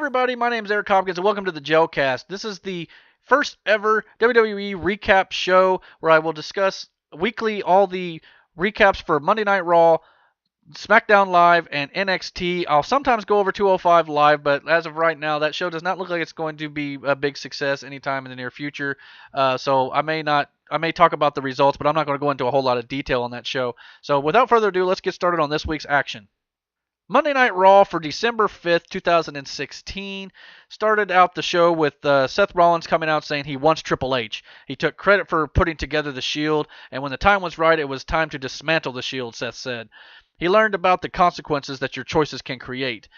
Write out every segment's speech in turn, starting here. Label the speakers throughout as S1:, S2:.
S1: everybody, my name is Eric Hopkins and welcome to the Gelcast. This is the first ever WWE Recap Show where I will discuss weekly all the recaps for Monday Night Raw, SmackDown Live, and NXT. I'll sometimes go over 205 Live, but as of right now, that show does not look like it's going to be a big success anytime in the near future. So I may talk about the results, but I'm not going to go into a whole lot of detail on that show. So without further ado, let's get started on this week's action. Monday Night Raw for December 5th, 2016 started out the show with Seth Rollins coming out saying he wants Triple H. He took credit for putting together the Shield, and when the time was right, it was time to dismantle the Shield, Seth said. He learned about the consequences that your choices can create.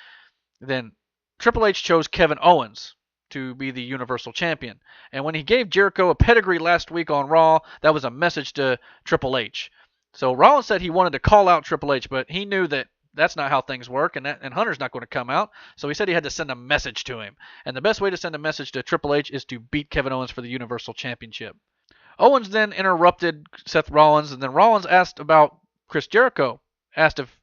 S1: Then Triple H chose Kevin Owens to be the Universal Champion. And when he gave Jericho a pedigree last week on Raw, that was a message to Triple H. So Rollins said he wanted to call out Triple H, but he knew that that's not how things work, and Hunter's not going to come out. So he said he had to send a message to him. And the best way to send a message to Triple H is to beat Kevin Owens for the Universal Championship. Owens then interrupted Seth Rollins, and then Rollins asked about Chris Jericho. Asked if,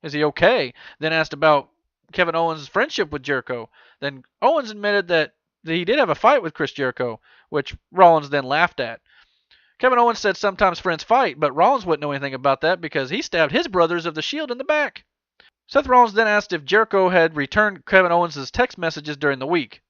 S1: is he okay? Then asked about Kevin Owens' friendship with Jericho. Then Owens admitted that he did have a fight with Chris Jericho, which Rollins then laughed at. Kevin Owens said sometimes friends fight, but Rollins wouldn't know anything about that because he stabbed his brothers of the Shield in the back. Seth Rollins then asked if Jericho had returned Kevin Owens' text messages during the week.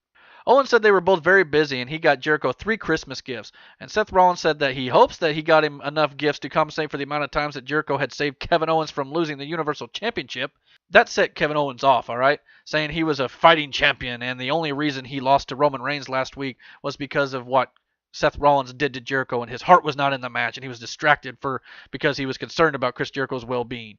S1: Owens said they were both very busy and he got Jericho 3 Christmas gifts. And Seth Rollins said that he hopes that he got him enough gifts to compensate for the amount of times that Jericho had saved Kevin Owens from losing the Universal Championship. That set Kevin Owens off, alright? Saying he was a fighting champion and the only reason he lost to Roman Reigns last week was because of what Seth Rollins did to Jericho, and his heart was not in the match, and he was distracted because he was concerned about Chris Jericho's well-being.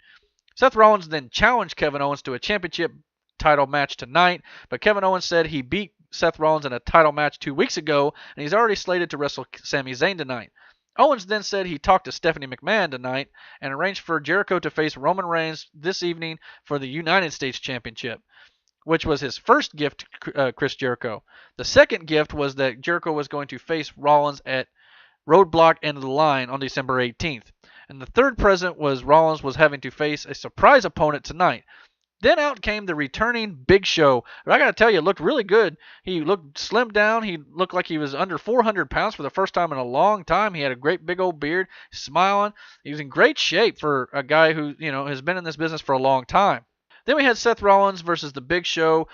S1: Seth Rollins then challenged Kevin Owens to a championship title match tonight, but Kevin Owens said he beat Seth Rollins in a title match 2 weeks ago, and he's already slated to wrestle Sami Zayn tonight. Owens then said he talked to Stephanie McMahon tonight and arranged for Jericho to face Roman Reigns this evening for the United States Championship, which was his first gift to Chris Jericho. The second gift was that Jericho was going to face Rollins at Roadblock End of the Line on December 18th. And the third present was Rollins was having to face a surprise opponent tonight. Then out came the returning Big Show. But I got to tell you, it looked really good. He looked slimmed down. He looked like he was under 400 pounds for the first time in a long time. He had a great big old beard, smiling. He was in great shape for a guy who, has been in this business for a long time. Then we had Seth Rollins versus the Big Show.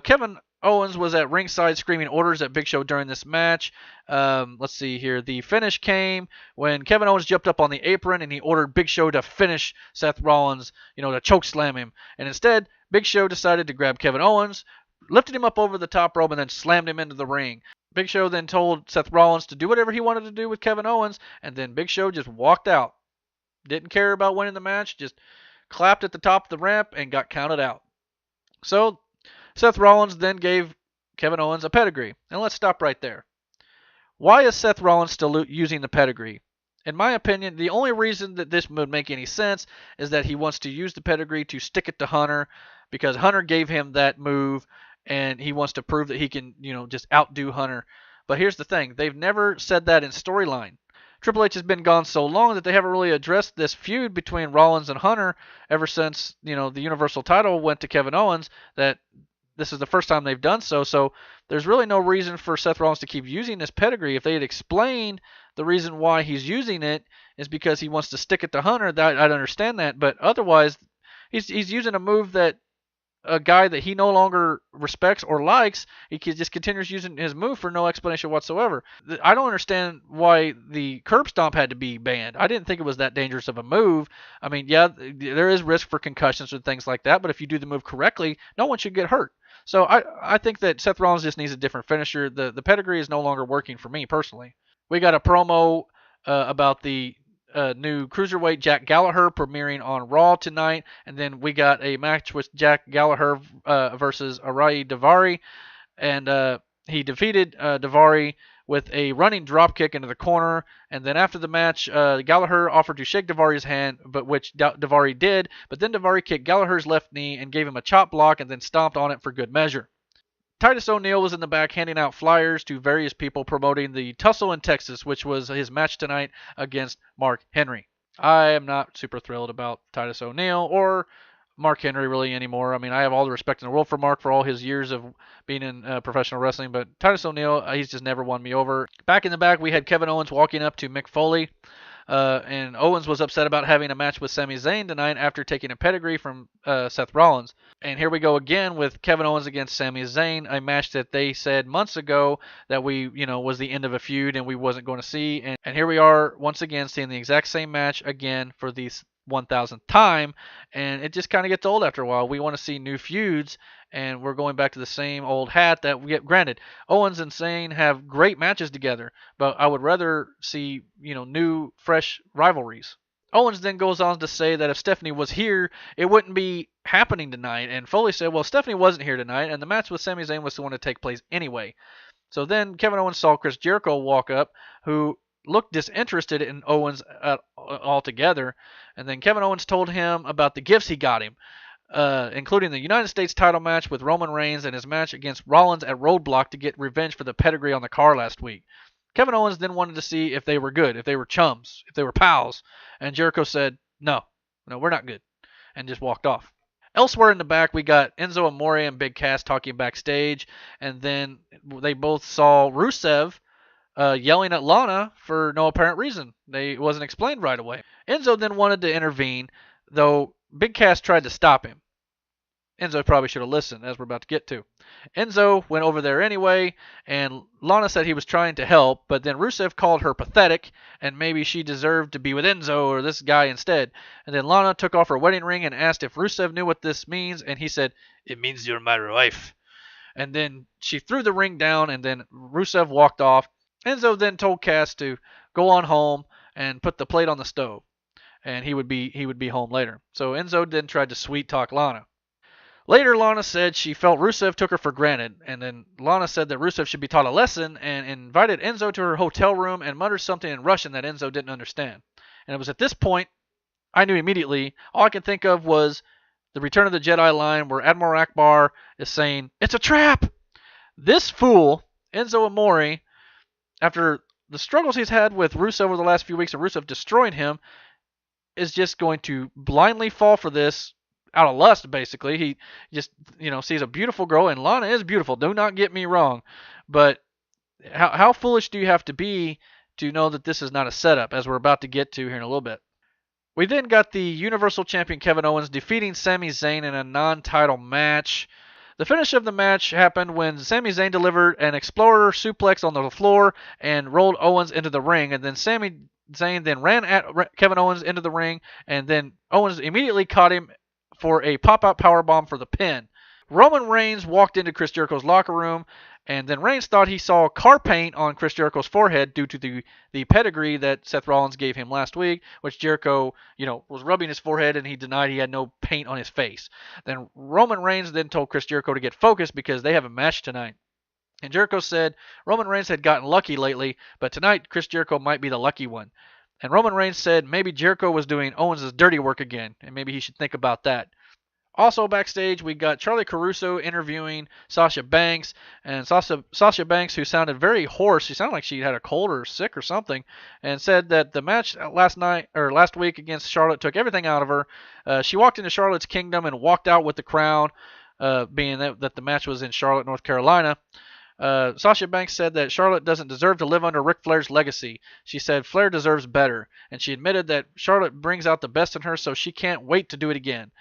S1: Kevin Owens was at ringside screaming orders at Big Show during this match. Let's see here. The finish came when Kevin Owens jumped up on the apron and he ordered Big Show to finish Seth Rollins, to choke slam him. And instead, Big Show decided to grab Kevin Owens, lifted him up over the top rope, and then slammed him into the ring. Big Show then told Seth Rollins to do whatever he wanted to do with Kevin Owens, and then Big Show just walked out. Didn't care about winning the match, just clapped at the top of the ramp and got counted out. So Seth Rollins then gave Kevin Owens a pedigree. And let's stop right there. Why is Seth Rollins still using the pedigree? In my opinion, the only reason that this would make any sense is that he wants to use the pedigree to stick it to Hunter because Hunter gave him that move and he wants to prove that he can, just outdo Hunter. But here's the thing. They've never said that in storyline. Triple H has been gone so long that they haven't really addressed this feud between Rollins and Hunter ever since, the Universal title went to Kevin Owens, that this is the first time they've done so. So there's really no reason for Seth Rollins to keep using this pedigree. If they had explained the reason why he's using it is because he wants to stick it to Hunter, that I'd understand that. But otherwise, he's using a move that a guy that he no longer respects or likes, he just continues using his move for no explanation whatsoever. I don't understand why the curb stomp had to be banned. I didn't think it was that dangerous of a move. I mean, yeah, there is risk for concussions and things like that, but if you do the move correctly, no one should get hurt. So I think that Seth Rollins just needs a different finisher. The pedigree is no longer working for me personally. We got a promo about the new Cruiserweight Jack Gallagher premiering on Raw tonight, and then we got a match with Jack Gallagher versus Arai Daivari, and he defeated Daivari with a running dropkick into the corner, and then after the match, Gallagher offered to shake Daivari's hand, but which Daivari did, but then Daivari kicked Gallagher's left knee and gave him a chop block and then stomped on it for good measure. Titus O'Neil was in the back handing out flyers to various people promoting the Tussle in Texas, which was his match tonight against Mark Henry. I am not super thrilled about Titus O'Neil or Mark Henry really anymore. I mean, I have all the respect in the world for Mark for all his years of being in professional wrestling, but Titus O'Neil, he's just never won me over. Back in the back, we had Kevin Owens walking up to Mick Foley. And Owens was upset about having a match with Sami Zayn tonight after taking a pedigree from Seth Rollins. And here we go again with Kevin Owens against Sami Zayn, a match that they said months ago that was the end of a feud and we wasn't going to see. And here we are once again seeing the exact same match again for the 1000th time, and it just kind of gets old after a while. We want to see new feuds, and we're going back to the same old hat that we get. Granted, Owens and Zayn have great matches together, but I would rather see new, fresh rivalries. Owens then goes on to say that if Stephanie was here, it wouldn't be happening tonight. And Foley said, well, Stephanie wasn't here tonight, and the match with Sami Zayn was the one to take place anyway. So then Kevin Owens saw Chris Jericho walk up, who looked disinterested in Owens altogether. And then Kevin Owens told him about the gifts he got him, including the United States title match with Roman Reigns and his match against Rollins at Roadblock to get revenge for the pedigree on the car last week. Kevin Owens then wanted to see if they were good, if they were chums, if they were pals. And Jericho said, no, we're not good, and just walked off. Elsewhere in the back, we got Enzo Amore and Big Cass talking backstage, and then they both saw Rusev yelling at Lana for no apparent reason. It wasn't explained right away. Enzo then wanted to intervene, though Big Cass tried to stop him. Enzo probably should have listened, as we're about to get to. Enzo went over there anyway, and Lana said he was trying to help, but then Rusev called her pathetic, and maybe she deserved to be with Enzo or this guy instead. And then Lana took off her wedding ring and asked if Rusev knew what this means, and he said, "It means you're my wife." And then she threw the ring down, and then Rusev walked off. Enzo then told Cass to go on home and put the plate on the stove, and he would be home later. So Enzo then tried to sweet talk Lana. Later, Lana said she felt Rusev took her for granted, and then Lana said that Rusev should be taught a lesson and invited Enzo to her hotel room and muttered something in Russian that Enzo didn't understand. And it was at this point I knew immediately. All I could think of was the Return of the Jedi line where Admiral Akbar is saying, "It's a trap!" This fool, Enzo Amore, after the struggles he's had with Rusev over the last few weeks and Rusev destroying him, is just going to blindly fall for this out of lust, basically. He just, sees a beautiful girl, and Lana is beautiful. Do not get me wrong. But how foolish do you have to be to know that this is not a setup, as we're about to get to here in a little bit? We then got the Universal Champion Kevin Owens defeating Sami Zayn in a non-title match. The finish of the match happened when Sami Zayn delivered an Explorer suplex on the floor and rolled Owens into the ring, and then Sami Zayn then ran at Kevin Owens into the ring, and then Owens immediately caught him for a pop-out powerbomb for the pin. Roman Reigns walked into Chris Jericho's locker room, and then Reigns thought he saw car paint on Chris Jericho's forehead due to the pedigree that Seth Rollins gave him last week, which Jericho, was rubbing his forehead, and he denied he had no paint on his face. Then Roman Reigns then told Chris Jericho to get focused because they have a match tonight. And Jericho said Roman Reigns had gotten lucky lately, but tonight Chris Jericho might be the lucky one. And Roman Reigns said maybe Jericho was doing Owens' dirty work again, and maybe he should think about that. Also backstage, we got Charlie Caruso interviewing Sasha Banks, and Sasha Banks, who sounded very hoarse, she sounded like she had a cold or sick or something, and said that the match last week against Charlotte took everything out of her. She walked into Charlotte's kingdom and walked out with the crown, being that the match was in Charlotte, North Carolina. Sasha Banks said that Charlotte doesn't deserve to live under Ric Flair's legacy. She said Flair deserves better, and she admitted that Charlotte brings out the best in her, so she can't wait to do it again.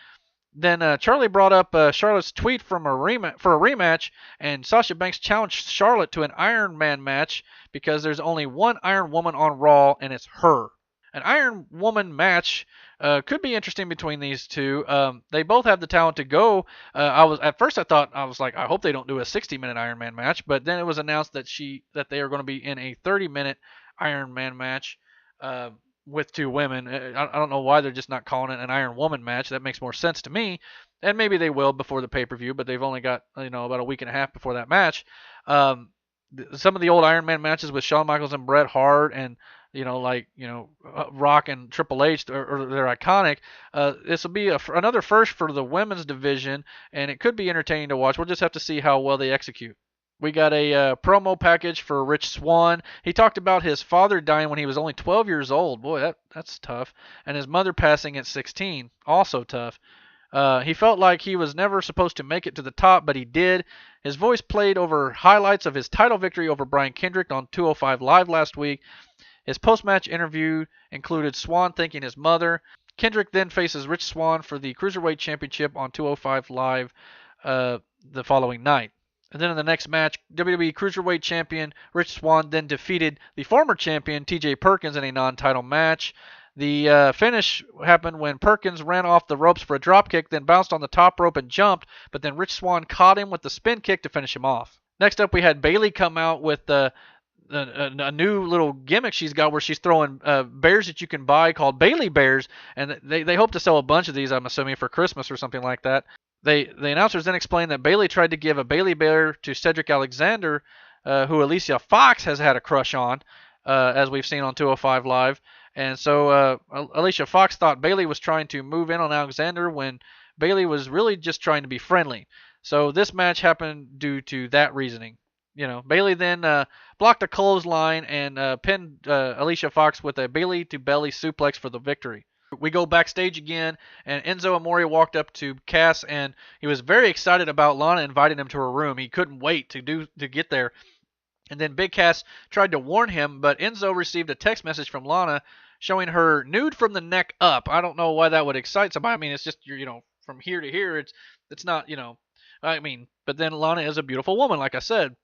S1: Then Charlie brought up Charlotte's tweet for a rematch, and Sasha Banks challenged Charlotte to an Iron Man match because there's only one Iron Woman on Raw, and it's her. An Iron Woman match could be interesting between these two. They both have the talent to go. At first I thought I hope they don't do a 60-minute Iron Man match, but then it was announced that they are going to be in a 30-minute Iron Man match with two women. I don't know why they're just not calling it an Iron Woman match. That makes more sense to me. And maybe they will before the pay-per-view, but they've only got about a week and a half before that match. Some of the old Iron Man matches with Shawn Michaels and Bret Hart and Rock and Triple H, or they're iconic. This will be another first for the women's division, and it could be entertaining to watch. We'll just have to see how well they execute. We got a promo package for Rich Swann. He talked about his father dying when he was only 12 years old. Boy, that's tough. And his mother passing at 16. Also tough. He felt like he was never supposed to make it to the top, but he did. His voice played over highlights of his title victory over Brian Kendrick on 205 Live last week. His post-match interview included Swann thanking his mother. Kendrick then faces Rich Swann for the Cruiserweight Championship on 205 Live the following night. And then in the next match, WWE Cruiserweight Champion Rich Swann then defeated the former champion TJ Perkins in a non-title match. The finish happened when Perkins ran off the ropes for a dropkick, then bounced on the top rope and jumped, but then Rich Swann caught him with the spin kick to finish him off. Next up, we had Bayley come out with a new little gimmick she's got where she's throwing bears that you can buy called Bayley Bears, and they hope to sell a bunch of these, I'm assuming, for Christmas or something like that. The announcers then explained that Bayley tried to give a Bayley Bear to Cedric Alexander, who Alicia Fox has had a crush on, as we've seen on 205 Live. And so Alicia Fox thought Bayley was trying to move in on Alexander when Bayley was really just trying to be friendly. So this match happened due to that reasoning. Bayley then blocked a clothesline and pinned Alicia Fox with a Bayley to belly suplex for the victory. We go backstage again, and Enzo Amore walked up to Cass, and he was very excited about Lana inviting him to her room. He couldn't wait to get there. And then Big Cass tried to warn him, but Enzo received a text message from Lana showing her nude from the neck up. I don't know why that would excite somebody. I mean, it's just, from here to here, it's not, but then Lana is a beautiful woman, like I said.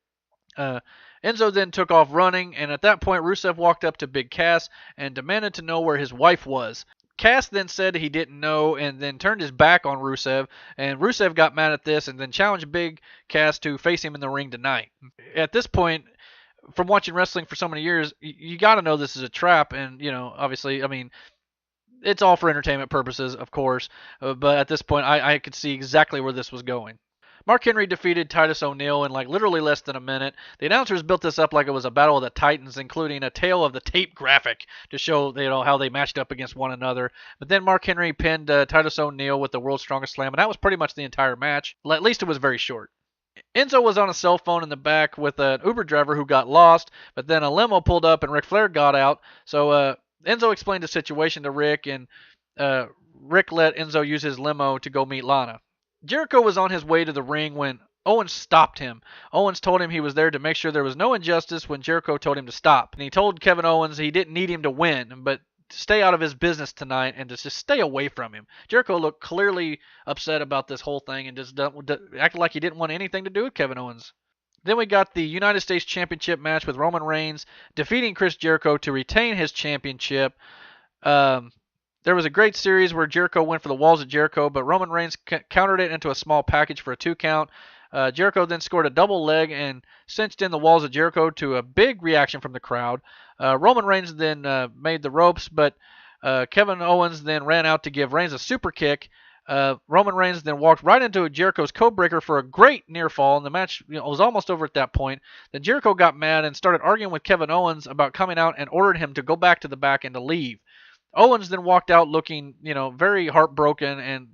S1: Enzo then took off running, and at that point, Rusev walked up to Big Cass and demanded to know where his wife was. Cass then said he didn't know and then turned his back on Rusev, and Rusev got mad at this and then challenged Big Cass to face him in the ring tonight. At this point, from watching wrestling for so many years, you got to know this is a trap, and, obviously, I mean, it's all for entertainment purposes, of course, but at this point, I could see exactly where this was going. Mark Henry defeated Titus O'Neil in literally less than a minute. The announcers built this up like it was a battle of the Titans, including a tale of the tape graphic to show how they matched up against one another. But then Mark Henry pinned Titus O'Neil with the World's Strongest Slam, and that was pretty much the entire match. At least it was very short. Enzo was on a cell phone in the back with an Uber driver who got lost, but then a limo pulled up and Ric Flair got out. So Enzo explained the situation to Rick, and Rick let Enzo use his limo to go meet Lana. Jericho was on his way to the ring when Owens stopped him. Owens told him he was there to make sure there was no injustice when Jericho told him to stop. And he told Kevin Owens he didn't need him to win, but to stay out of his business tonight and to just stay away from him. Jericho looked clearly upset about this whole thing and just acted like he didn't want anything to do with Kevin Owens. Then we got the United States Championship match with Roman Reigns defeating Chris Jericho to retain his championship. There was a great series where Jericho went for the walls of Jericho, but Roman Reigns countered it into a small package for a 2 count. Jericho then scored a double leg and cinched in the walls of Jericho to a big reaction from the crowd. Roman Reigns then made the ropes, but Kevin Owens then ran out to give Reigns a super kick. Roman Reigns then walked right into Jericho's codebreaker for a great near fall, and the match was almost over at that point. Then Jericho got mad and started arguing with Kevin Owens about coming out and ordered him to go back to the back and to leave. Owens then walked out looking, very heartbroken and,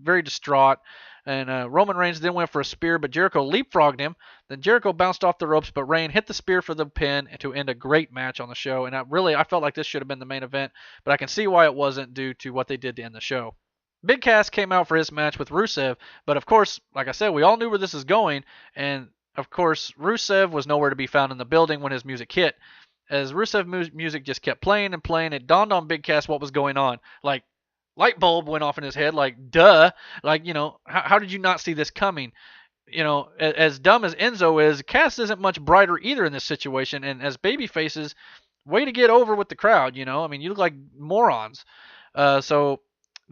S1: very distraught. And Roman Reigns then went for a spear, but Jericho leapfrogged him. Then Jericho bounced off the ropes, but Reigns hit the spear for the pin to end a great match on the show. And I felt like this should have been the main event, but I can see why it wasn't due to what they did to end the show. Big Cass came out for his match with Rusev, but of course, like I said, we all knew where this is going. And of course, Rusev was nowhere to be found in the building when his music hit. As Rusev music just kept playing and playing, it dawned on Big Cass what was going on. Like, light bulb went off in his head, like, duh. Like, how did you not see this coming? As dumb as Enzo is, Cass isn't much brighter either in this situation, and as baby faces, way to get over with the crowd, I mean, you look like morons. So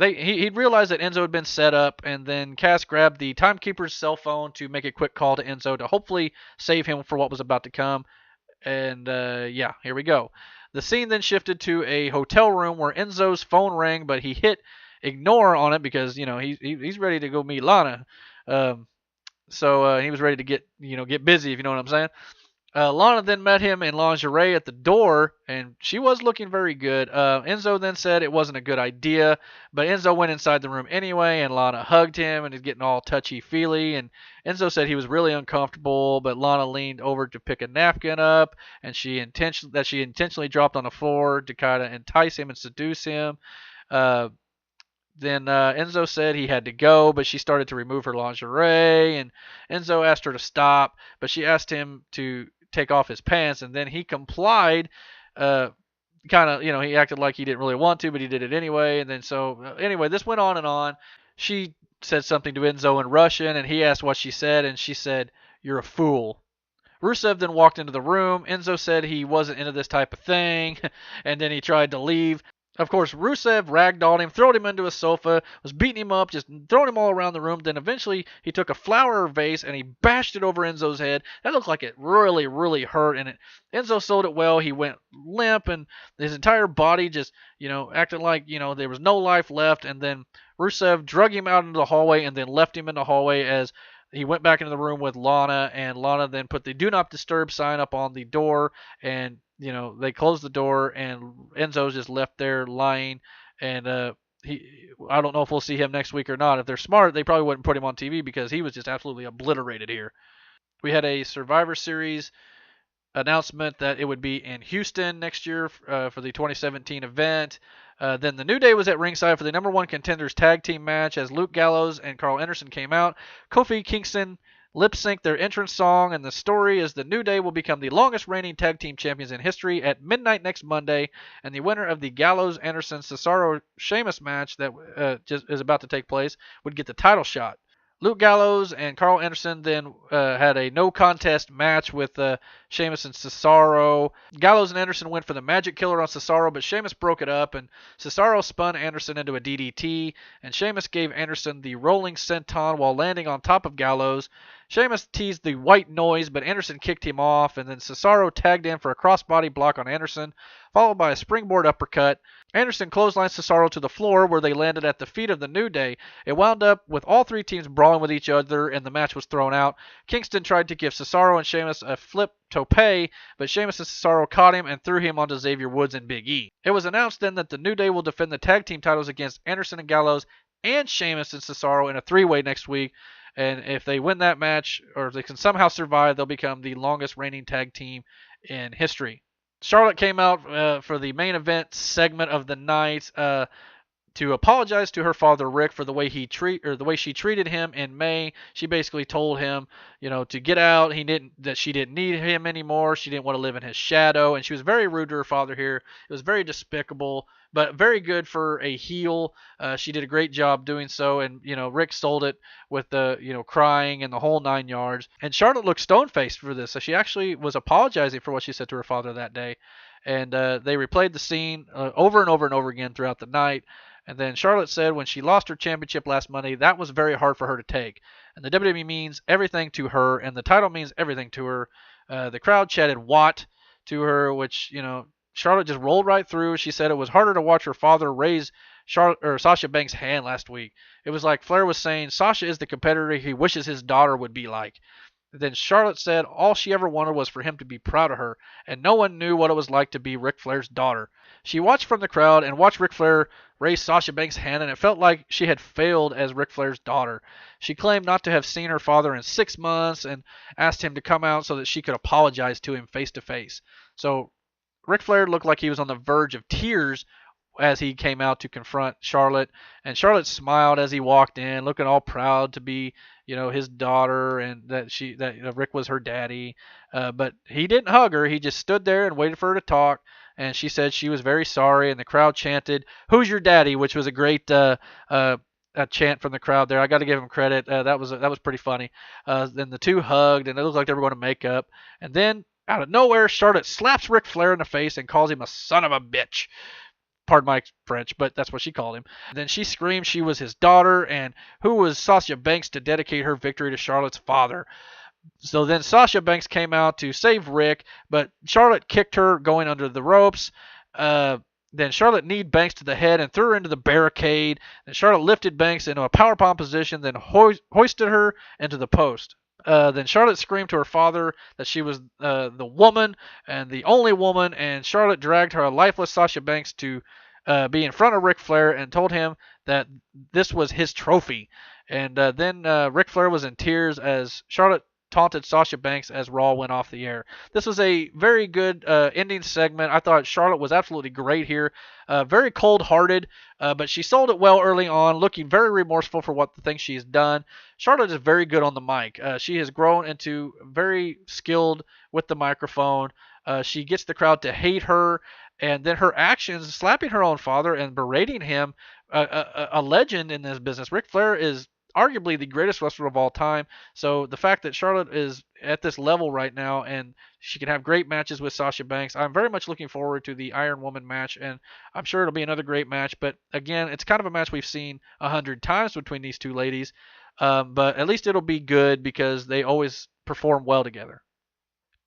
S1: he'd realized that Enzo had been set up, and then Cass grabbed the timekeeper's cell phone to make a quick call to Enzo to hopefully save him for what was about to come. And here we go. The scene then shifted to a hotel room where Enzo's phone rang, but he hit ignore on it because he's ready to go meet Lana. So he was ready to get busy, if you know what I'm saying. Lana then met him in lingerie at the door, and she was looking very good. Enzo then said it wasn't a good idea, but Enzo went inside the room anyway, and Lana hugged him and is getting all touchy-feely. And Enzo said he was really uncomfortable, but Lana leaned over to pick a napkin up, and she intentionally dropped on the floor to kind of entice him and seduce him. Then Enzo said he had to go, but she started to remove her lingerie, and Enzo asked her to stop, but she asked him to take off his pants, and then he complied. Uh, kind of, he acted like he didn't really want to, but he did it anyway. And then anyway, this went on and on. She said something to Enzo in Russian, and he asked what she said, and she said, "You're a fool." Rusev then walked into the room. Enzo said he wasn't into this type of thing, and then he tried to leave. Of course, Rusev ragdolled him, threw him into a sofa, was beating him up, just throwing him all around the room. Then eventually he took a flower vase and he bashed it over Enzo's head. That looked like it really, really hurt. And Enzo sold it well. He went limp and his entire body just, acted like, there was no life left. And then Rusev drug him out into the hallway and then left him in the hallway as he went back into the room with Lana, and Lana then put the "Do Not Disturb" sign up on the door, and they closed the door, and Enzo's just left there lying, and I don't know if we'll see him next week or not. If they're smart, they probably wouldn't put him on TV because he was just absolutely obliterated here. We had a Survivor Series announcement that it would be in Houston next year for the 2017 event. Then the New Day was at ringside for the number one contenders tag team match as Luke Gallows and Carl Anderson came out. Kofi Kingston lip-synced their entrance song, and the story is the New Day will become the longest reigning tag team champions in history at midnight next Monday, and the winner of the Gallows-Anderson-Cesaro-Sheamus match that just is about to take place would get the title shot. Luke Gallows and Carl Anderson then had a no contest match with Sheamus and Cesaro. Gallows and Anderson went for the Magic Killer on Cesaro, but Sheamus broke it up, and Cesaro spun Anderson into a DDT, and Sheamus gave Anderson the rolling senton while landing on top of Gallows. Sheamus teased the white noise, but Anderson kicked him off, and then Cesaro tagged in for a crossbody block on Anderson, followed by a springboard uppercut. Anderson clotheslined Cesaro to the floor, where they landed at the feet of the New Day. It wound up with all three teams brawling with each other, and the match was thrown out. Kingston tried to give Cesaro and Sheamus a flip tope, but Sheamus and Cesaro caught him and threw him onto Xavier Woods and Big E. It was announced then that the New Day will defend the tag team titles against Anderson and Gallows and Sheamus and Cesaro in a three-way next week. And if they win that match, or if they can somehow survive, they'll become the longest reigning tag team in history. Charlotte came out for the main event segment of the night to apologize to her father Rick for the way she treated him in May. She basically told him, to get out. That she didn't need him anymore. She didn't want to live in his shadow, and she was very rude to her father here. It was very despicable, but very good for a heel. She did a great job doing so, and Rick sold it with the crying and the whole 9 yards. And Charlotte looked stone-faced for this, so she actually was apologizing for what she said to her father that day. And they replayed the scene over and over and over again throughout the night. And then Charlotte said when she lost her championship last Monday, that was very hard for her to take. And the WWE means everything to her, and the title means everything to her. The crowd chanted "What" to her, which, Charlotte just rolled right through. She said it was harder to watch her father raise Sasha Banks' hand last week. It was like Flair was saying, Sasha is the competitor he wishes his daughter would be like. Then Charlotte said all she ever wanted was for him to be proud of her, and no one knew what it was like to be Ric Flair's daughter. She watched from the crowd and watched Ric Flair raise Sasha Banks' hand, and it felt like she had failed as Ric Flair's daughter. She claimed not to have seen her father in 6 months and asked him to come out so that she could apologize to him face to face. So Ric Flair looked like he was on the verge of tears as he came out to confront Charlotte, and Charlotte smiled as he walked in, looking all proud to be, his daughter, and that Rick was her daddy. But he didn't hug her. He just stood there and waited for her to talk, and she said she was very sorry, and the crowd chanted, "Who's your daddy?" which was a great a chant from the crowd there. I got to give him credit. That was pretty funny. Then the two hugged, and it looked like they were going to make up. And then out of nowhere, Charlotte slaps Ric Flair in the face and calls him a son of a bitch. Pardon my French, but that's what she called him. Then she screamed she was his daughter, and who was Sasha Banks to dedicate her victory to Charlotte's father? So then Sasha Banks came out to save Rick, but Charlotte kicked her going under the ropes. Then Charlotte kneed Banks to the head and threw her into the barricade. Then Charlotte lifted Banks into a powerbomb position, then hoisted her into the post. Then Charlotte screamed to her father that she was the woman and the only woman, and Charlotte dragged her lifeless Sasha Banks to be in front of Ric Flair and told him that this was his trophy. And then Ric Flair was in tears as Charlotte taunted Sasha Banks as Raw went off the air. This was a very good ending segment. I thought Charlotte was absolutely great here. Very cold-hearted, but she sold it well early on, looking very remorseful for what the things she's done. Charlotte is very good on the mic. She has grown into very skilled with the microphone. She gets the crowd to hate her, and then her actions, slapping her own father and berating him, a legend in this business. Ric Flair is arguably the greatest wrestler of all time. So the fact that Charlotte is at this level right now and she can have great matches with Sasha Banks, I'm very much looking forward to the Iron Woman match, and I'm sure it'll be another great match. But again, it's kind of a match we've seen 100 times between these two ladies. But at least it'll be good because they always perform well together.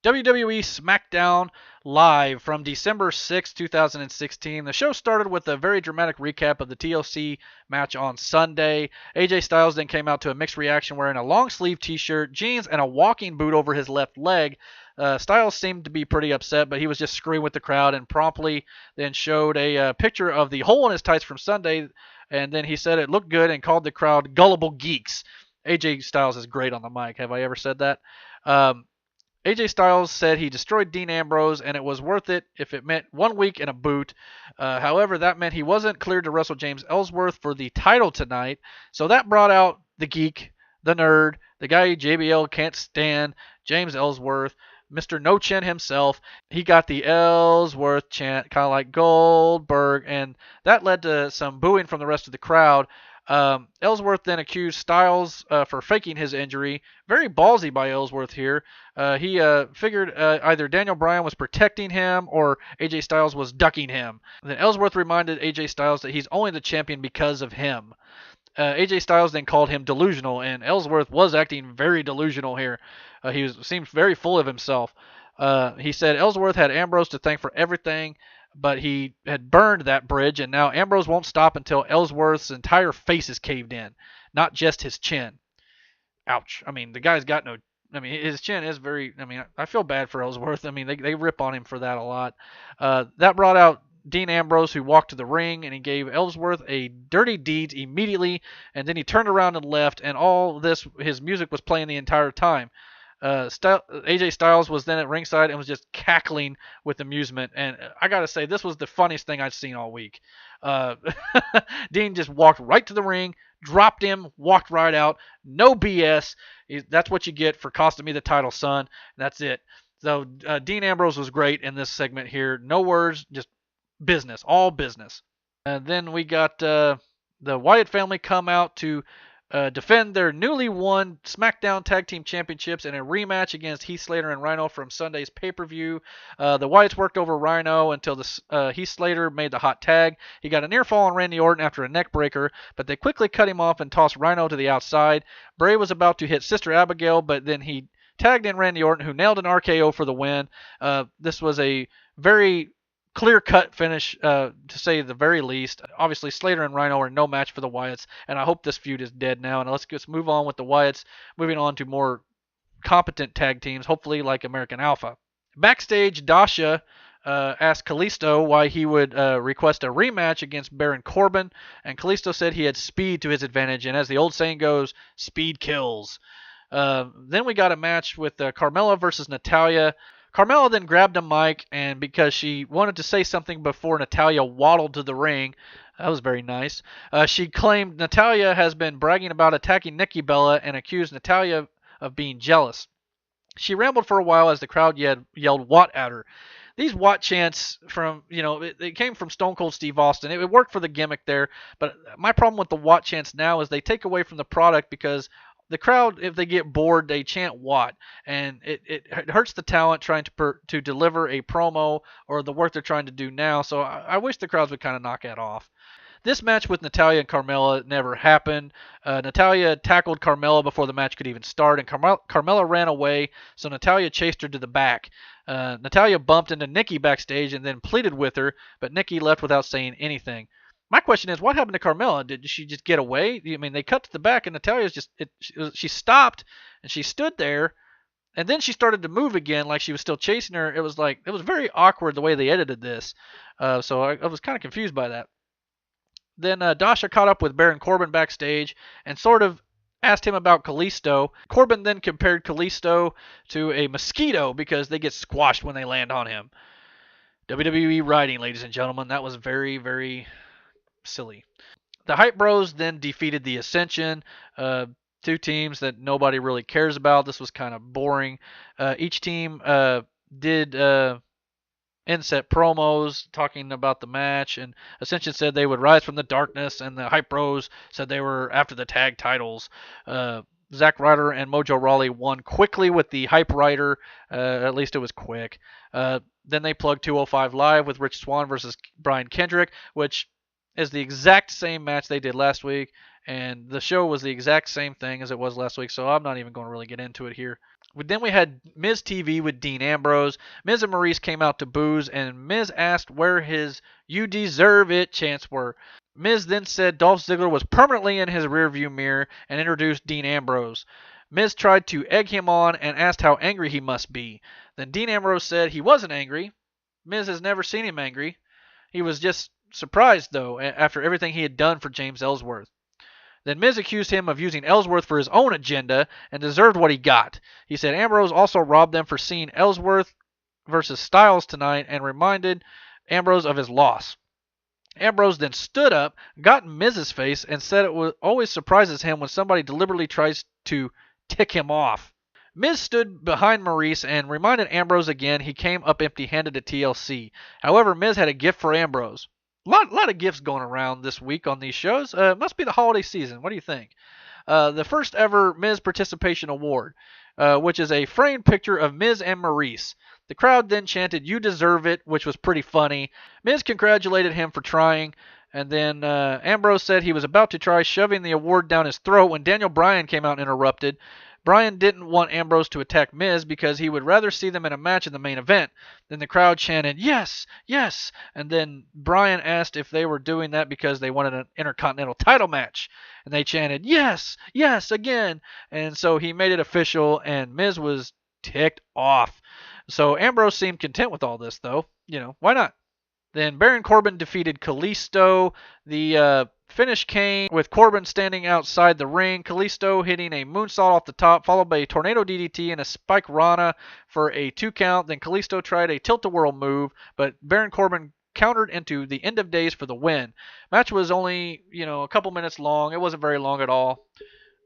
S1: WWE SmackDown Live from December 6, 2016. The show started with a very dramatic recap of the TLC match on Sunday. AJ Styles then came out to a mixed reaction wearing a long sleeve t-shirt, jeans, and a walking boot over his left leg. Styles seemed to be pretty upset, but he was just screwing with the crowd and promptly then showed a picture of the hole in his tights from Sunday, and then he said it looked good and called the crowd gullible geeks. AJ Styles is great on the mic. Have I ever said that? AJ Styles said he destroyed Dean Ambrose and it was worth it if it meant 1 week in a boot. However, that meant he wasn't cleared to wrestle James Ellsworth for the title tonight. So that brought out the geek, the nerd, the guy JBL can't stand, James Ellsworth, Mr. No Chin himself. He got the Ellsworth chant, kind of like Goldberg, and that led to some booing from the rest of the crowd. Ellsworth then accused Styles for faking his injury. Very ballsy by Ellsworth here. He figured either Daniel Bryan was protecting him or AJ Styles was ducking him. Then Ellsworth reminded AJ Styles that he's only the champion because of him. AJ Styles then called him delusional, and Ellsworth was acting very delusional here. Seemed very full of himself. He said Ellsworth had Ambrose to thank for everything, but he had burned that bridge, and now Ambrose won't stop until Ellsworth's entire face is caved in, not just his chin. Ouch. I mean, the guy's got no... I mean, his chin is very... I mean, I feel bad for Ellsworth. I mean, they rip on him for that a lot. That brought out Dean Ambrose, who walked to the ring, and he gave Ellsworth a dirty deed immediately, and then he turned around and left, and all this, his music was playing the entire time. AJ Styles was then at ringside and was just cackling with amusement, and I gotta say, this was the funniest thing I've seen all week. Dean just walked right to the ring, dropped him, walked right out, no BS. That's what you get for costing me the title, son. That's it. So Dean Ambrose was great in this segment here. No words, just business, all business. And then we got the Wyatt family come out to defend their newly won SmackDown Tag Team Championships in a rematch against Heath Slater and Rhino from Sunday's pay-per-view. The Wyatts worked over Rhino until Heath Slater made the hot tag. He got a near fall on Randy Orton after a neck breaker, but they quickly cut him off and tossed Rhino to the outside. Bray was about to hit Sister Abigail, but then he tagged in Randy Orton, who nailed an RKO for the win. This was a very clear-cut finish, to say the very least. Obviously, Slater and Rhino are no match for the Wyatts, and I hope this feud is dead now. And let's just move on with the Wyatts, moving on to more competent tag teams, hopefully like American Alpha. Backstage, Dasha asked Kalisto why he would request a rematch against Baron Corbin, and Kalisto said he had speed to his advantage, and as the old saying goes, speed kills. Then we got a match with Carmella versus Natalya. Carmella then grabbed a mic, and because she wanted to say something before Natalya waddled to the ring, that was very nice, she claimed Natalya has been bragging about attacking Nikki Bella and accused Natalya of being jealous. She rambled for a while as the crowd yelled "Watt" at her. These Watt chants from, it came from Stone Cold Steve Austin. It worked for the gimmick there, but my problem with the Watt chants now is they take away from the product because the crowd, if they get bored, they chant Watt, and it hurts the talent trying to deliver a promo or the work they're trying to do now. So I wish the crowds would kind of knock that off. This match with Natalya and Carmella never happened. Natalya tackled Carmella before the match could even start, and Carmella ran away, so Natalya chased her to the back. Natalya bumped into Nikki backstage and then pleaded with her, but Nikki left without saying anything. My question is, what happened to Carmella? Did she just get away? I mean, they cut to the back, and Natalya's she stopped, and she stood there, and then she started to move again like she was still chasing her. It was very awkward the way they edited this. So I was kind of confused by that. Then Dasha caught up with Baron Corbin backstage and sort of asked him about Kalisto. Corbin then compared Kalisto to a mosquito because they get squashed when they land on him. WWE writing, ladies and gentlemen. That was very, very silly. The Hype Bros then defeated the Ascension, two teams that nobody really cares about. This was kind of boring. Each team did inset promos talking about the match, and Ascension said they would rise from the darkness, and the Hype Bros said they were after the tag titles. Zack Ryder and Mojo Rawley won quickly with the Hype Rider. At least it was quick. Then they plugged 205 Live with Rich Swann versus Brian Kendrick, which is the exact same match they did last week, and the show was the exact same thing as it was last week, so I'm not even going to really get into it here. Then we had Miz TV with Dean Ambrose. Miz and Maurice came out to booze, and Miz asked where his "You Deserve It" chants were. Miz then said Dolph Ziggler was permanently in his rearview mirror and introduced Dean Ambrose. Miz tried to egg him on and asked how angry he must be. Then Dean Ambrose said he wasn't angry. Miz has never seen him angry. He was just surprised, though, after everything he had done for James Ellsworth. Then Miz accused him of using Ellsworth for his own agenda and deserved what he got. He said Ambrose also robbed them for seeing Ellsworth versus Styles tonight and reminded Ambrose of his loss. Ambrose then stood up, got in Miz's face, and said it always surprises him when somebody deliberately tries to tick him off. Miz stood behind Maurice and reminded Ambrose again he came up empty-handed at TLC. However, Miz had a gift for Ambrose. Lot of gifts going around this week on these shows. Must be the holiday season. What do you think? The first ever Miz Participation Award, which is a framed picture of Miz and Maurice. The crowd then chanted, "You deserve it," which was pretty funny. Miz congratulated him for trying, and then Ambrose said he was about to try shoving the award down his throat when Daniel Bryan came out and interrupted. Bryan didn't want Ambrose to attack Miz because he would rather see them in a match in the main event. Then the crowd chanted, "Yes, yes," and then Bryan asked if they were doing that because they wanted an Intercontinental title match. And they chanted, "Yes, yes," again. And so he made it official, and Miz was ticked off. So Ambrose seemed content with all this, though. Why not? Then Baron Corbin defeated Kalisto. The finish came with Corbin standing outside the ring, Kalisto hitting a moonsault off the top, followed by a tornado DDT and a spike Rana for a 2 count. Then Kalisto tried a tilt-a-whirl move, but Baron Corbin countered into the end of days for the win. Match was only, a couple minutes long. It wasn't very long at all.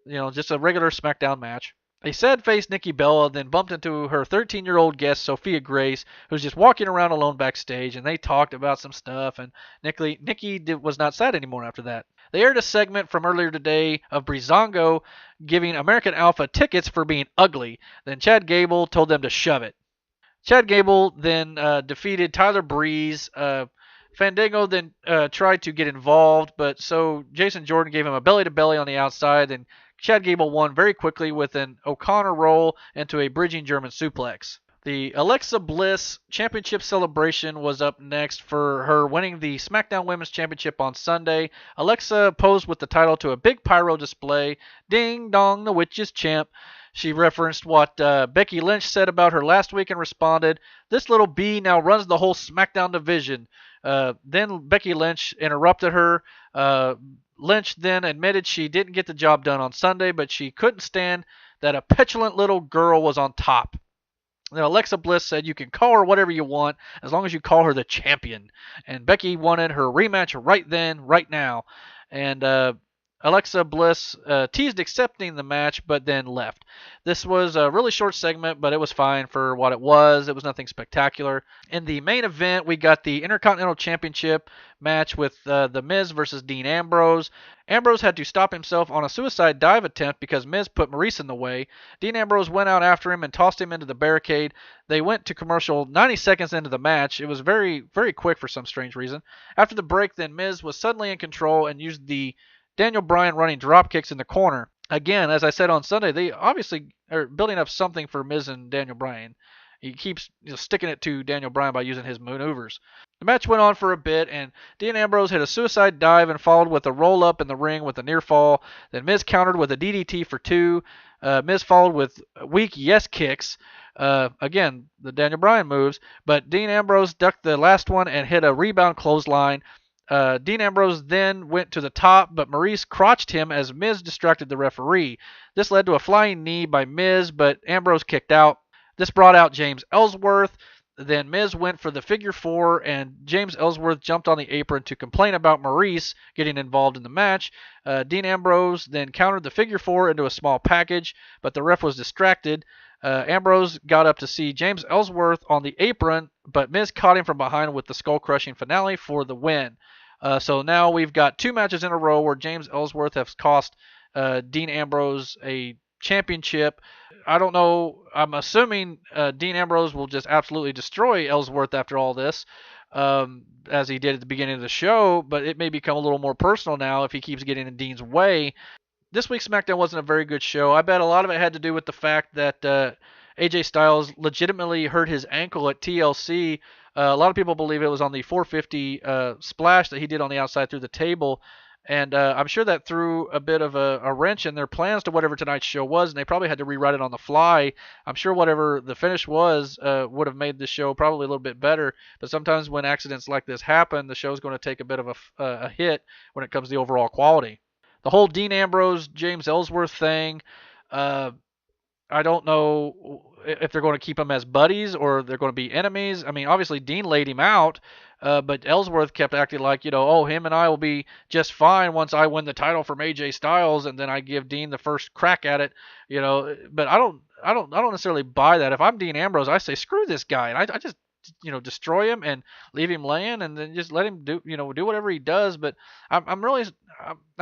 S1: Just a regular SmackDown match. A sad-faced Nikki Bella then bumped into her 13-year-old guest, Sophia Grace, who was just walking around alone backstage, and they talked about some stuff, and Nikki was not sad anymore after that. They aired a segment from earlier today of Breezango giving American Alpha tickets for being ugly. Then Chad Gable told them to shove it. Chad Gable then defeated Tyler Breeze. Fandango then tried to get involved, but so Jason Jordan gave him a belly-to-belly on the outside, and Chad Gable won very quickly with an O'Connor roll into a bridging German suplex. The Alexa Bliss Championship celebration was up next for her winning the SmackDown Women's Championship on Sunday. Alexa posed with the title to a big pyro display. Ding dong, the witch is champ. She referenced what Becky Lynch said about her last week and responded, "This little bee now runs the whole SmackDown division." Then Becky Lynch interrupted her. Lynch then admitted she didn't get the job done on Sunday, but she couldn't stand that a petulant little girl was on top. Then Alexa Bliss said you can call her whatever you want as long as you call her the champion. And Becky wanted her rematch right then, right now. And Alexa Bliss teased accepting the match, but then left. This was a really short segment, but it was fine for what it was. It was nothing spectacular. In the main event, we got the Intercontinental Championship match with The Miz versus Dean Ambrose. Ambrose had to stop himself on a suicide dive attempt because Miz put Maurice in the way. Dean Ambrose went out after him and tossed him into the barricade. They went to commercial 90 seconds into the match. It was very, very quick for some strange reason. After the break, then Miz was suddenly in control and used the Daniel Bryan running drop kicks in the corner. Again, as I said on Sunday, they obviously are building up something for Miz and Daniel Bryan. He keeps sticking it to Daniel Bryan by using his maneuvers. The match went on for a bit, and Dean Ambrose hit a suicide dive and followed with a roll-up in the ring with a near fall. Then Miz countered with a DDT for 2. Miz followed with weak yes kicks. Again, the Daniel Bryan moves, but Dean Ambrose ducked the last one and hit a rebound clothesline. Dean Ambrose then went to the top, but Maurice crotched him as Miz distracted the referee. This led to a flying knee by Miz, but Ambrose kicked out. This brought out James Ellsworth. Then Miz went for the figure four, and James Ellsworth jumped on the apron to complain about Maurice getting involved in the match. Dean Ambrose then countered the figure four into a small package, but the ref was distracted. Ambrose got up to see James Ellsworth on the apron, but Miz caught him from behind with the skull-crushing finale for the win. So now we've got 2 matches in a row where James Ellsworth has cost Dean Ambrose a championship. I don't know. I'm assuming Dean Ambrose will just absolutely destroy Ellsworth after all this, as he did at the beginning of the show, but it may become a little more personal now if he keeps getting in Dean's way. This week's SmackDown wasn't a very good show. I bet a lot of it had to do with the fact that AJ Styles legitimately hurt his ankle at TLC. A lot of people believe it was on the 450 splash that he did on the outside through the table. And I'm sure that threw a bit of a wrench in their plans to whatever tonight's show was, and they probably had to rewrite it on the fly. I'm sure whatever the finish was would have made the show probably a little bit better. But sometimes when accidents like this happen, the show's going to take a bit of a hit when it comes to the overall quality. The whole Dean Ambrose, James Ellsworth thing, I don't know if they're going to keep them as buddies or they're going to be enemies. I mean, obviously Dean laid him out, but Ellsworth kept acting like, oh, him and I will be just fine once I win the title from AJ Styles, and then I give Dean the first crack at it, But I don't necessarily buy that. If I'm Dean Ambrose, I say screw this guy, and I just destroy him and leave him laying, and then just let him do whatever he does. But I'm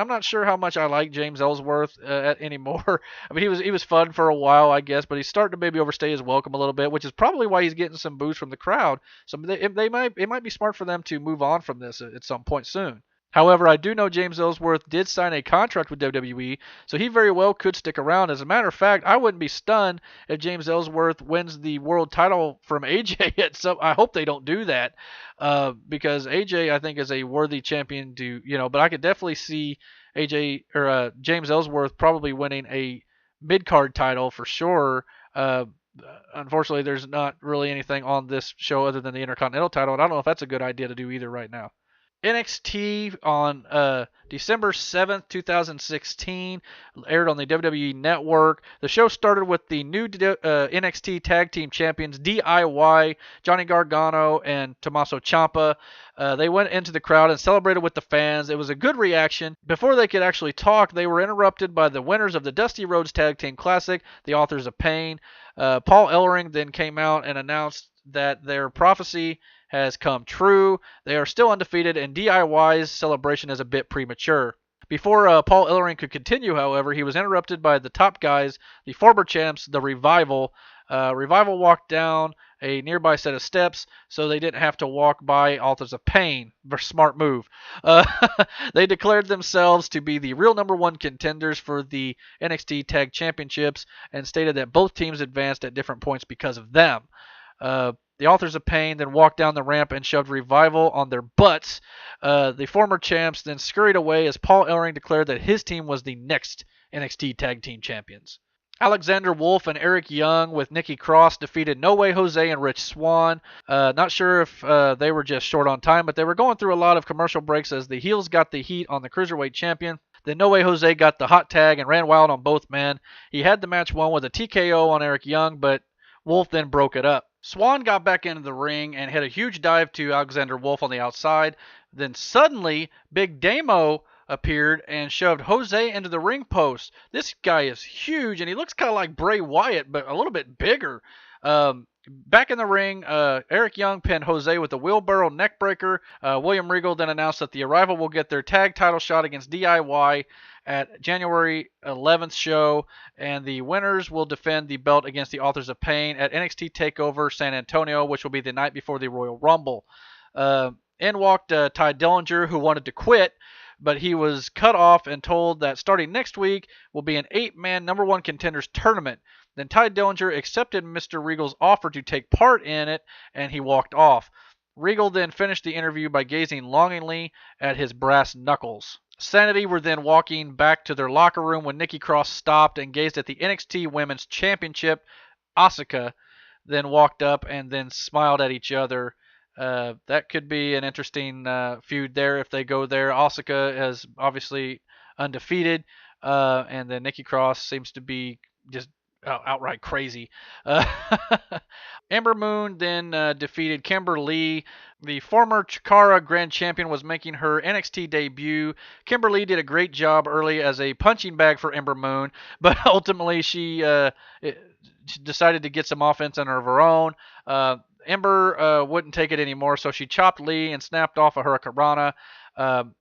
S1: not sure how much I like James Ellsworth anymore. I mean, he was fun for a while, I guess, but he's starting to maybe overstay his welcome a little bit, which is probably why he's getting some boost from the crowd. So it might be smart for them to move on from this at some point soon. However, I do know James Ellsworth did sign a contract with WWE, so he very well could stick around. As a matter of fact, I wouldn't be stunned if James Ellsworth wins the world title from AJ. I hope they don't do that, because AJ, I think, is a worthy champion to, but I could definitely see James Ellsworth probably winning a mid-card title for sure. Unfortunately, there's not really anything on this show other than the Intercontinental title, and I don't know if that's a good idea to do either right now. NXT on December 7th, 2016, aired on the WWE Network. The show started with the new NXT Tag Team Champions, DIY, Johnny Gargano and Tommaso Ciampa. They went into the crowd and celebrated with the fans. It was a good reaction. Before they could actually talk, they were interrupted by the winners of the Dusty Rhodes Tag Team Classic, the Authors of Pain. Paul Ellering then came out and announced that their prophecy has come true. They are still undefeated, and DIY's celebration is a bit premature. Before Paul Ellering could continue, however, he was interrupted by the top guys, the former champs, the Revival. Revival walked down a nearby set of steps, so they didn't have to walk by Authors of Pain. Smart move. They declared themselves to be the real number one contenders for the NXT Tag Championships and stated that both teams advanced at different points because of them. The Authors of Pain then walked down the ramp and shoved Revival on their butts. The former champs then scurried away as Paul Ellering declared that his team was the next NXT Tag Team Champions. Alexander Wolf and Eric Young with Nikki Cross defeated No Way Jose and Rich Swann. Not sure if they were just short on time, but they were going through a lot of commercial breaks as the heels got the heat on the Cruiserweight Champion. Then No Way Jose got the hot tag and ran wild on both men. He had the match won with a TKO on Eric Young, but Wolf then broke it up. Swann got back into the ring and hit a huge dive to Alexander Wolf on the outside. Then suddenly, Big Damo appeared and shoved Jose into the ring post. This guy is huge, and he looks kind of like Bray Wyatt, but a little bit bigger. Back in the ring, Eric Young pinned Jose with a wheelbarrow neckbreaker. William Regal then announced that the Arrival will get their tag title shot against DIY at January 11th show, and the winners will defend the belt against the Authors of Pain at NXT TakeOver San Antonio, which will be the night before the Royal Rumble. In walked Ty Dillinger, who wanted to quit, but he was cut off and told that starting next week will be an 8-man number one contenders tournament. Then Ty Dillinger accepted Mr. Regal's offer to take part in it, and he walked off. Regal then finished the interview by gazing longingly at his brass knuckles. Sanity were then walking back to their locker room when Nikki Cross stopped and gazed at the NXT Women's Championship. Asuka then walked up and then smiled at each other. That could be an interesting feud there if they go there. Asuka is obviously undefeated, and then Nikki Cross seems to be just outright crazy. Uh, Ember Moon then defeated Kimber Lee. The former Chikara Grand Champion was making her NXT debut. Kimber Lee did a great job early as a punching bag for Ember Moon, but ultimately she decided to get some offense under of her own. Ember wouldn't take it anymore, so she chopped Lee and snapped off a Hurricanrana.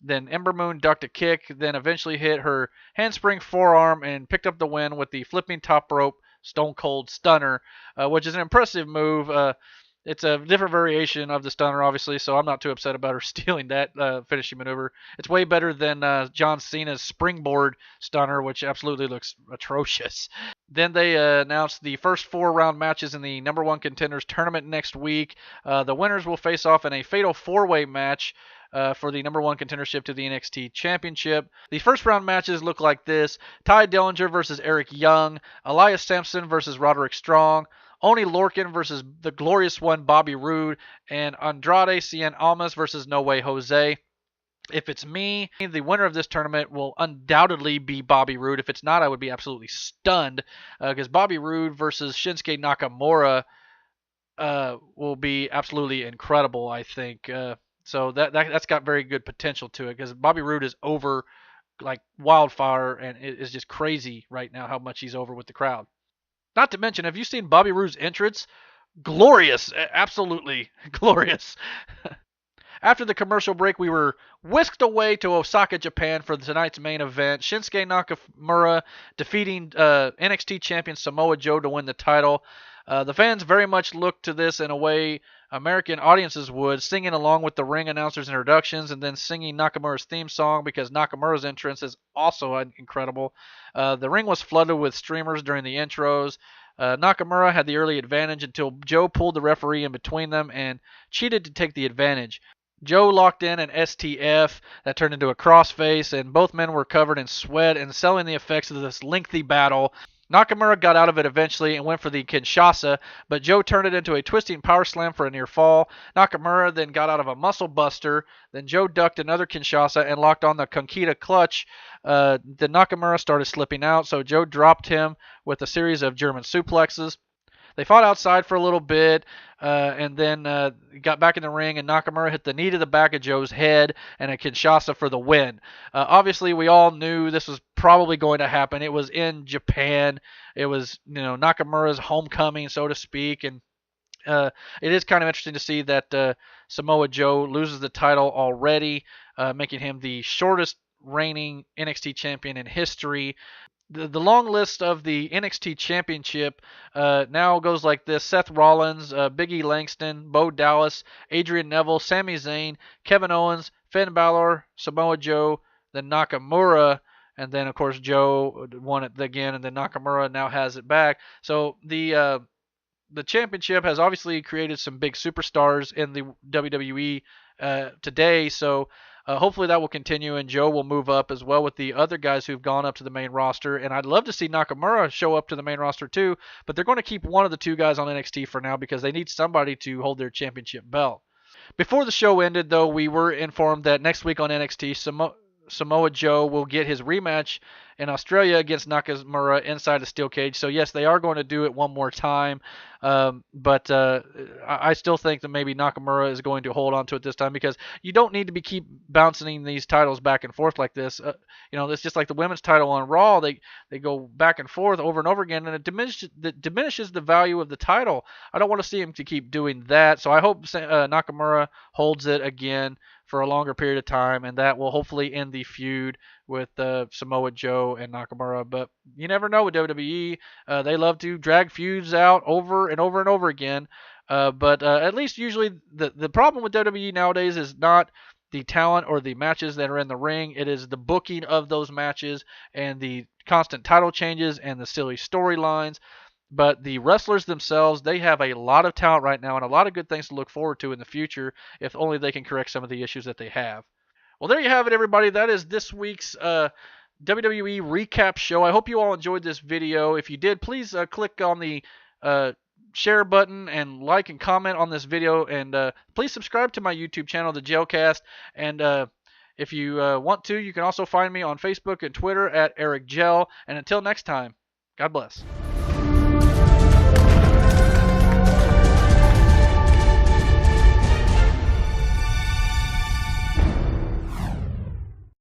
S1: Then Ember Moon ducked a kick, then eventually hit her handspring forearm and picked up the win with the flipping top rope Stone Cold Stunner, which is an impressive move. It's a different variation of the stunner, obviously, so I'm not too upset about her stealing that finishing maneuver. It's way better than John Cena's springboard stunner, which absolutely looks atrocious. Then they announced the first 4-round matches in the number 1 contenders tournament next week. The winners will face off in a fatal 4-way match for the number 1 contendership to the NXT Championship. The first round matches look like this: Ty Dillinger versus Eric Young, Elias Sampson versus Roderick Strong, Oni Lorcan versus the glorious one Bobby Roode, and Andrade Cien Almas versus No Way Jose. If it's me, the winner of this tournament will undoubtedly be Bobby Roode. If it's not, I would be absolutely stunned, because Bobby Roode versus Shinsuke Nakamura will be absolutely incredible, I think. So that's got very good potential to it, because Bobby Roode is over like wildfire, and it is just crazy right now how much he's over with the crowd. Not to mention, have you seen Bobby Roode's entrance? Glorious, absolutely glorious. After the commercial break, we were whisked away to Osaka, Japan for tonight's main event. Shinsuke Nakamura defeating NXT champion Samoa Joe to win the title. The fans very much looked to this in a way American audiences would, singing along with the ring announcers' introductions and then singing Nakamura's theme song, because Nakamura's entrance is also incredible. The ring was flooded with streamers during the intros. Nakamura had the early advantage until Joe pulled the referee in between them and cheated to take the advantage. Joe locked in an STF that turned into a crossface, and both men were covered in sweat and selling the effects of this lengthy battle. Nakamura got out of it eventually and went for the Kinshasa, but Joe turned it into a twisting power slam for a near fall. Nakamura then got out of a muscle buster. Then Joe ducked another Kinshasa and locked on the Conquista clutch. Then Nakamura started slipping out, so Joe dropped him with a series of German suplexes. They fought outside for a little bit, and then got back in the ring, and Nakamura hit the knee to the back of Joe's head and a Kinshasa for the win. Obviously, we all knew this was probably going to happen. It was in Japan. It was, Nakamura's homecoming, so to speak, and it is kind of interesting to see that Samoa Joe loses the title already, making him the shortest reigning NXT champion in history. The long list of the NXT Championship now goes like this: Seth Rollins, Big E Langston, Bo Dallas, Adrian Neville, Sami Zayn, Kevin Owens, Finn Balor, Samoa Joe, then Nakamura, and then of course Joe won it again, and then Nakamura now has it back. So the championship has obviously created some big superstars in the WWE today, so hopefully that will continue, and Joe will move up as well with the other guys who've gone up to the main roster. And I'd love to see Nakamura show up to the main roster too, but they're going to keep one of the 2 guys on NXT for now because they need somebody to hold their championship belt. Before the show ended, though, we were informed that next week on NXT, Samoa Joe will get his rematch in Australia against Nakamura inside a steel cage. So yes, they are going to do it one more time, but I still think that maybe Nakamura is going to hold on to it this time, because you don't need to keep bouncing these titles back and forth like this. It's just like the women's title on Raw. They go back and forth over and over again, and it diminishes the value of the title. I don't want to see him to keep doing that. So I hope Nakamura holds it again for a longer period of time, and that will hopefully end the feud with Samoa Joe and Nakamura. But you never know with WWE. They love to drag feuds out over and over and over again. But at least usually the problem with WWE nowadays is not the talent or the matches that are in the ring. It is the booking of those matches and the constant title changes and the silly storylines. But the wrestlers themselves, they have a lot of talent right now and a lot of good things to look forward to in the future, if only they can correct some of the issues that they have. Well, there you have it, everybody. That is this week's WWE Recap Show. I hope you all enjoyed this video. If you did, please click on the share button and like and comment on this video, and please subscribe to my YouTube channel, The Jailcast. And if you want to, you can also find me on Facebook and Twitter at Eric Gel. And until next time, God bless.